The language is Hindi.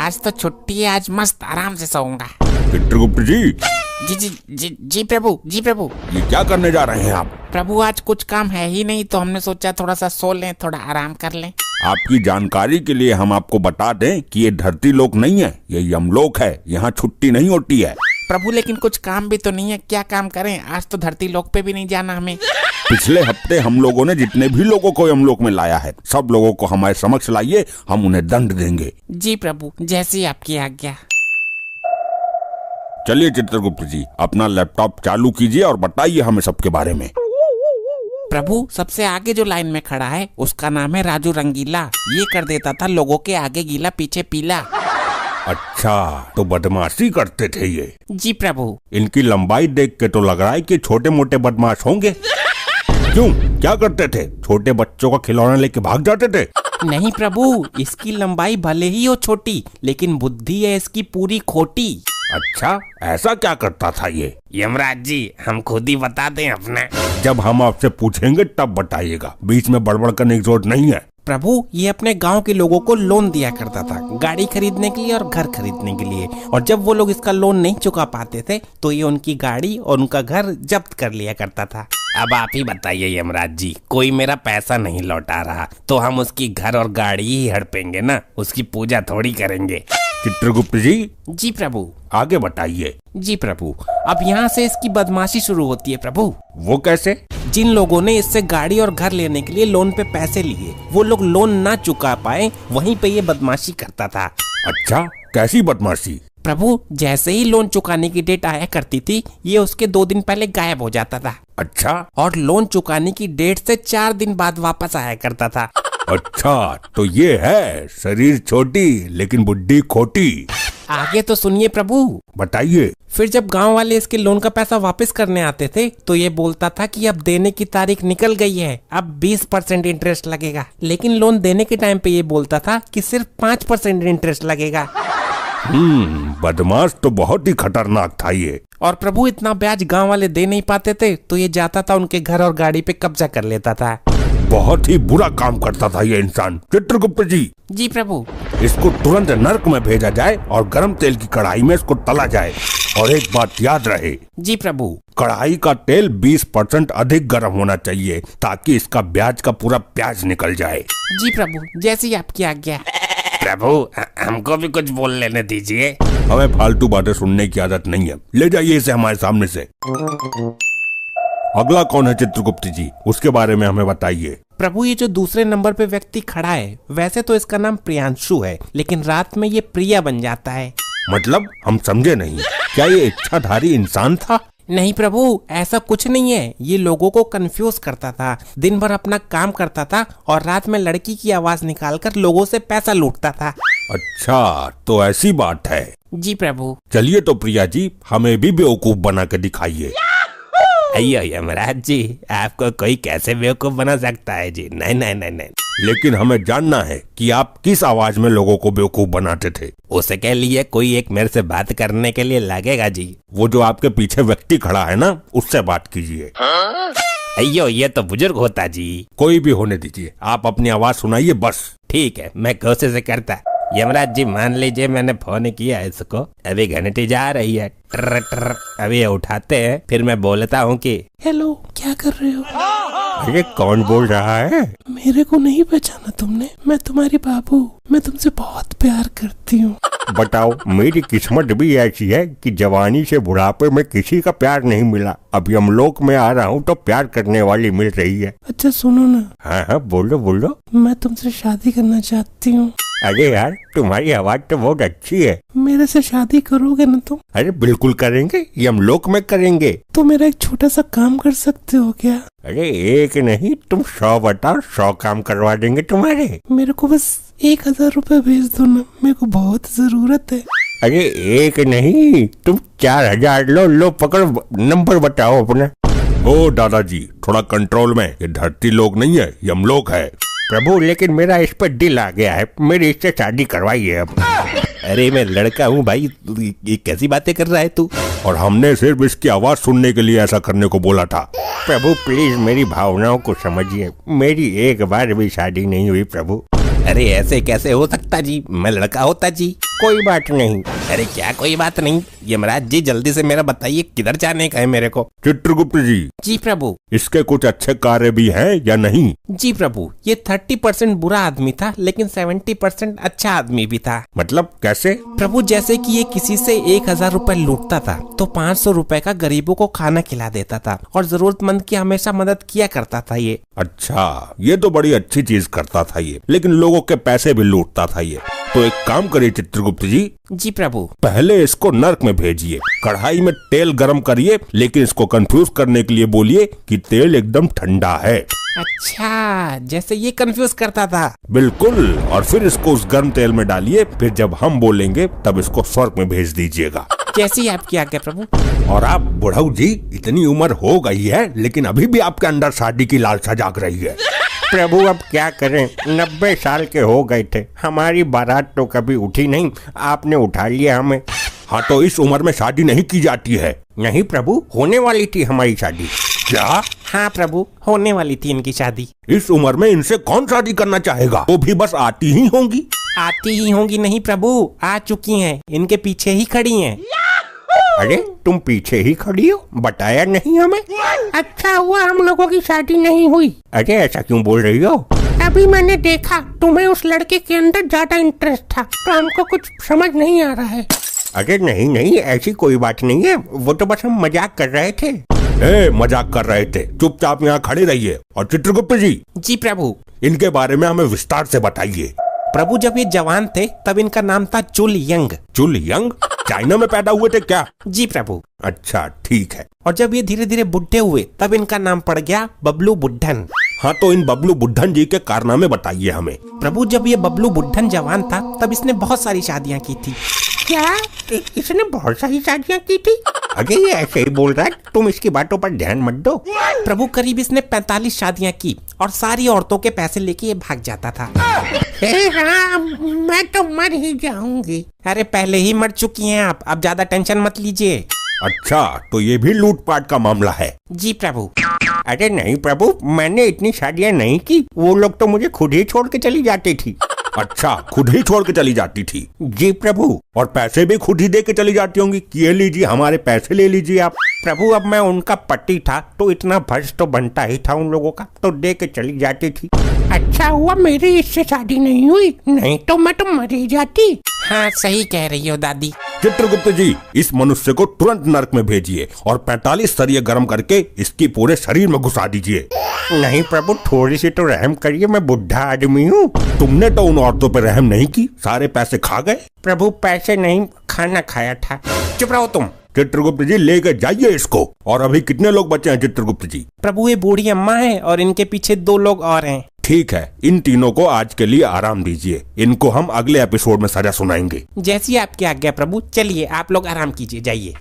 आज तो छुट्टी है, आज मस्त आराम से सोऊंगा। चित्रगुप्त जी। जी जी जी जी प्रभु, जी प्रभु। ये क्या करने जा रहे हैं आप? प्रभु आज कुछ काम है ही नहीं, तो हमने सोचा थोड़ा सा सो लें, थोड़ा आराम कर लें। आपकी जानकारी के लिए हम आपको बता दें कि ये धरती लोक नहीं है, ये यमलोक है। यहाँ छुट्टी नहीं होती है। प्रभु लेकिन कुछ काम भी तो नहीं है, क्या काम करें? आज तो धरती लोक पे भी नहीं जाना हमें। पिछले हफ्ते हम लोगों ने जितने भी लोगों को यमलोक में लाया है, सब लोगों को हमारे समक्ष लाइए, हम उन्हें दंड देंगे। जी प्रभु, जैसी आपकी आज्ञा। चलिए चित्रगुप्त जी, अपना लैपटॉप चालू कीजिए और बताइए हमें सबके बारे में। प्रभु सबसे आगे जो लाइन में खड़ा है उसका नाम है राजू रंगीला। ये कर देता था लोगों के आगे गीला पीछे पीला। अच्छा, तो बदमाशी करते थे ये? जी प्रभु। इनकी लंबाई देख के तो लग रहा है कि छोटे मोटे बदमाश होंगे। क्यों, क्या करते थे? छोटे बच्चों का खिलौना लेके भाग जाते थे? नहीं प्रभु, इसकी लंबाई भले ही हो छोटी, लेकिन बुद्धि है इसकी पूरी खोटी। अच्छा, ऐसा क्या करता था ये? यमराज जी हम खुद ही बता दें अपने। जब हम आपसे पूछेंगे तब बताइएगा, बीच में बड़बड़ करने की जरूरत नहीं है। प्रभु ये अपने गांव के लोगों को लोन दिया करता था, गाड़ी खरीदने के लिए और घर खरीदने के लिए, और जब वो लोग इसका लोन नहीं चुका पाते थे तो ये उनकी गाड़ी और उनका घर जब्त कर लिया करता था। अब आप ही बताइए यमराज जी, कोई मेरा पैसा नहीं लौटा रहा तो हम उसकी घर और गाड़ी ही हड़पेंगे ना, उसकी पूजा थोड़ी करेंगे। चित्रगुप्त जी। जी प्रभु। आगे बताइए। जी प्रभु, अब यहाँ से इसकी बदमाशी शुरू होती है प्रभु। वो कैसे? जिन लोगों ने इससे गाड़ी और घर लेने के लिए लोन पे पैसे लिए, वो लोग लोन ना चुका पाए, वहीं पे ये बदमाशी करता था। अच्छा, कैसी बदमाशी? प्रभु जैसे ही लोन चुकाने की डेट आया करती थी, ये उसके 2 दिन पहले गायब हो जाता था। अच्छा। और लोन चुकाने की डेट से 4 दिन बाद वापस आया करता था। अच्छा, तो ये है शरीर छोटी लेकिन बुद्धि खोटी। आगे तो सुनिए प्रभु। बताइए। फिर जब गांव वाले इसके लोन का पैसा वापस करने आते थे तो ये बोलता था कि अब देने की तारीख निकल गई है, अब 20% इंटरेस्ट लगेगा, लेकिन लोन देने के टाइम पे ये बोलता था कि सिर्फ 5% इंटरेस्ट लगेगा। बदमाश तो बहुत ही खतरनाक था ये। और प्रभु इतना ब्याज गांव वाले दे नहीं पाते थे तो ये जाता था उनके घर और गाड़ी पे कब्जा कर लेता था। बहुत ही बुरा काम करता था ये इंसान। चित्रगुप्त जी। जी प्रभु। इसको तुरंत नर्क में भेजा जाए और गरम तेल की कढ़ाई में इसको तला जाए। और एक बात याद रहे। जी प्रभु। कढ़ाई का तेल 20% अधिक गर्म होना चाहिए ताकि इसका ब्याज का पूरा प्याज निकल जाए। जी प्रभु, जैसी आपकी आज्ञा। प्रभु हमको भी कुछ बोल लेने दीजिए। हमें फालतू बातें सुनने की आदत नहीं है, ले जाइए इसे हमारे सामने से। अगला कौन है चित्रगुप्त जी, उसके बारे में हमें बताइए। प्रभु ये जो दूसरे नंबर पे व्यक्ति खड़ा है, वैसे तो इसका नाम प्रियांशु है, लेकिन रात में ये प्रिया बन जाता है। मतलब हम समझे नहीं, क्या ये इच्छाधारी इंसान था? नहीं प्रभु, ऐसा कुछ नहीं है। ये लोगों को कंफ्यूज करता था, दिन भर अपना काम करता था और रात में लड़की की आवाज निकालकर लोगों से पैसा लूटता था। अच्छा, तो ऐसी बात है। जी प्रभु। चलिए तो प्रिया जी, हमें भी बेवकूफ बना के दिखाइए। अयो यमराज जी, आपको कोई कैसे बेवकूफ बना सकता है जी? नहीं नहीं नहीं नहीं। लेकिन हमें जानना है कि आप किस आवाज में लोगों को बेवकूफ बनाते थे। उसके लिए कोई एक मेरे से बात करने के लिए लगेगा जी। वो जो आपके पीछे व्यक्ति खड़ा है ना, उससे बात कीजिए। अयो ये तो बुजुर्ग होता जी। कोई भी होने दीजिए, आप अपनी आवाज सुनाइए बस। ठीक है, मैं कोशिश करता। यमराज जी मान लीजिए मैंने फोन किया है इसको, अभी घंटी जा रही है, ट्र ट्र, अभी ये उठाते हैं, फिर मैं बोलता हूँ कि हेलो, क्या कर रहे हो? अरे कौन बोल रहा है? मेरे को नहीं पहचाना तुमने? मैं तुम्हारी बाबू, मैं तुमसे बहुत प्यार करती हूँ। बताओ, मेरी किस्मत भी ऐसी है कि जवानी से बुढ़ापे में किसी का प्यार नहीं मिला। अब यमलोक में आ रहा हूँ तो प्यार करने वाली मिल रही है। अच्छा सुनो ना। हाँ हाँ बोलो बोलो। मैं तुमसे शादी करना चाहती हूँ। अरे यार, तुम्हारी आवाज तो बहुत अच्छी है। मेरे से शादी करोगे ना तुम? अरे बिल्कुल करेंगे, यमलोक में करेंगे। तो मेरा एक छोटा सा काम कर सकते हो क्या? अरे एक नहीं, तुम 100 बताओ, 100 काम करवा देंगे तुम्हारे। मेरे को बस 1000 रुपए भेज दो ना, मेरे को बहुत जरूरत है। अरे एक नहीं, तुम 4000 लो। लो पकड़ो, नंबर बताओ अपना। ओ दादाजी, थोड़ा कंट्रोल में, ये धरती लोक नहीं है, यमलोक है। प्रभु लेकिन मेरा इस पर दिल आ गया है, मेरी इससे शादी करवाइए अब। अरे मैं लड़का हूँ भाई, ये कैसी बातें कर रहा है तू? और हमने सिर्फ इसकी आवाज सुनने के लिए ऐसा करने को बोला था। प्रभु प्लीज मेरी भावनाओं को समझिए, मेरी एक बार भी शादी नहीं हुई प्रभु। अरे ऐसे कैसे हो सकता जी, मैं लड़का होता जी। कोई बात नहीं। अरे क्या कोई बात नहीं, यमराज जी जल्दी से मेरा बताइए किधर जाने का है मेरे को। चित्रगुप्त जी, जी प्रभु। इसके कुछ अच्छे कार्य भी हैं या नहीं? जी प्रभु, ये 30% बुरा आदमी था लेकिन 70% अच्छा आदमी भी था। मतलब कैसे? प्रभु जैसे कि ये किसी से 1000 रुपए लूटता था तो 500 रुपए का गरीबों को खाना खिला देता था और जरूरतमंद की हमेशा मदद किया करता था ये। अच्छा, ये तो बड़ी अच्छी चीज करता था ये, लेकिन लोगों के पैसे भी लूटता था ये। तो एक काम करिए चित्रगुप्त जी, जी प्रभु। पहले इसको नर्क में भेजिए, कढ़ाई में तेल गरम करिए, लेकिन इसको कंफ्यूज करने के लिए बोलिए कि तेल एकदम ठंडा है। अच्छा, जैसे ये कंफ्यूज करता था। बिल्कुल, और फिर इसको उस गर्म तेल में डालिए, फिर जब हम बोलेंगे तब इसको स्वर्ग में भेज दीजिएगा। जैसी आपकी आज्ञा प्रभु। और आप बुढ़ऊ जी, इतनी उम्र हो गई है लेकिन अभी भी आपके अंदर शादी की लालसा जाग रही है। प्रभु अब क्या करें, 90 साल के हो गए थे, हमारी बारात तो कभी उठी नहीं, आपने उठा लिया हमें। हाँ, तो इस उम्र में शादी नहीं की जाती है। नहीं प्रभु, होने वाली थी हमारी शादी। क्या? हाँ प्रभु, होने वाली थी इनकी शादी। इस उम्र में इनसे कौन शादी करना चाहेगा? वो भी बस आती ही होंगी। आती ही होंगी नहीं प्रभु, आ चुकी हैं, इनके पीछे ही खड़ी हैं। अरे तुम पीछे ही खड़ी हो, बताया नहीं हमें। अच्छा हुआ हम लोगों की शादी नहीं हुई। अरे ऐसा क्यों बोल रही हो? अभी मैंने देखा तुम्हें उस लड़के के अंदर ज्यादा इंटरेस्ट था, तो हमको कुछ समझ नहीं आ रहा है। अरे नहीं नहीं, ऐसी कोई बात नहीं है, वो तो बस हम मजाक कर रहे थे। मजाक कर रहे थे, चुपचाप यहाँ खड़े रहिए। और चित्रगुप्त जी, जी प्रभु। इनके बारे में हमें विस्तार से बताइए। प्रभु जब ये जवान थे तब इनका नाम था चुल यंग। चुल यंग? चाइना में पैदा हुए थे क्या? जी प्रभु। अच्छा ठीक है। और जब ये धीरे धीरे बुढ़े हुए तब इनका नाम पड़ गया बबलू बुढ़न। हाँ, तो इन बबलू बुढ़न जी के कारनामे बताइए हमें। प्रभु जब ये बबलू बुढ़न जवान था तब इसने बहुत सारी शादियाँ की थी। क्या इसने बहुत सारी शादियाँ की थी? अरे ये ऐसे ही बोल रहा है, तुम इसकी बातों पर ध्यान मत दो। प्रभु करीब इसने 45 शादियाँ की और सारी औरतों के पैसे लेके ये भाग जाता था। हाँ, मैं तो मर ही जाऊंगी। अरे पहले ही मर चुकी हैं आप, अब ज्यादा टेंशन मत लीजिए। अच्छा, तो ये भी लूटपाट का मामला है? जी प्रभु। अरे नहीं प्रभु, मैंने इतनी शादियाँ नहीं की, वो लोग तो मुझे खुद ही छोड़ के चली जाती थी। अच्छा, खुद ही छोड़ के चली जाती थी? जी प्रभु। और पैसे भी खुद ही दे के चली जाती होंगी कि ये लीजिए हमारे पैसे ले लीजिए आप। प्रभु अब मैं उनका पति था तो इतना फर्ज तो बनता ही था उन लोगों का, तो दे के चली जाती थी। अच्छा हुआ मेरी इससे शादी नहीं हुई, नहीं तो मैं तो मर ही जाती। हाँ सही कह रही हो दादी। चित्रगुप्त जी, इस मनुष्य को तुरंत नर्क में भेजिए और 45 सरिये गर्म करके इसकी पूरे शरीर में घुसा दीजिए। नहीं प्रभु, थोड़ी सी तो रहम करिए, मैं बुढ़ा आदमी हूँ। तुमने तो उन औरतों पर रहम नहीं की, सारे पैसे खा गए। प्रभु पैसे नहीं, खाना खाया था। चुप रहो तुम। चित्रगुप्त जी, लेके जाइए इसको। और अभी कितने लोग बचे हैं चित्रगुप्त जी? प्रभु ये बूढ़ी अम्मा है और इनके पीछे 2 लोग और हैं। ठीक है, इन तीनों को आज के लिए आराम दीजिए, इनको हम अगले एपिसोड में सजा सुनाएंगे। जैसी आपकी आज्ञा प्रभु। चलिए आप लोग आराम कीजिए, जाइए।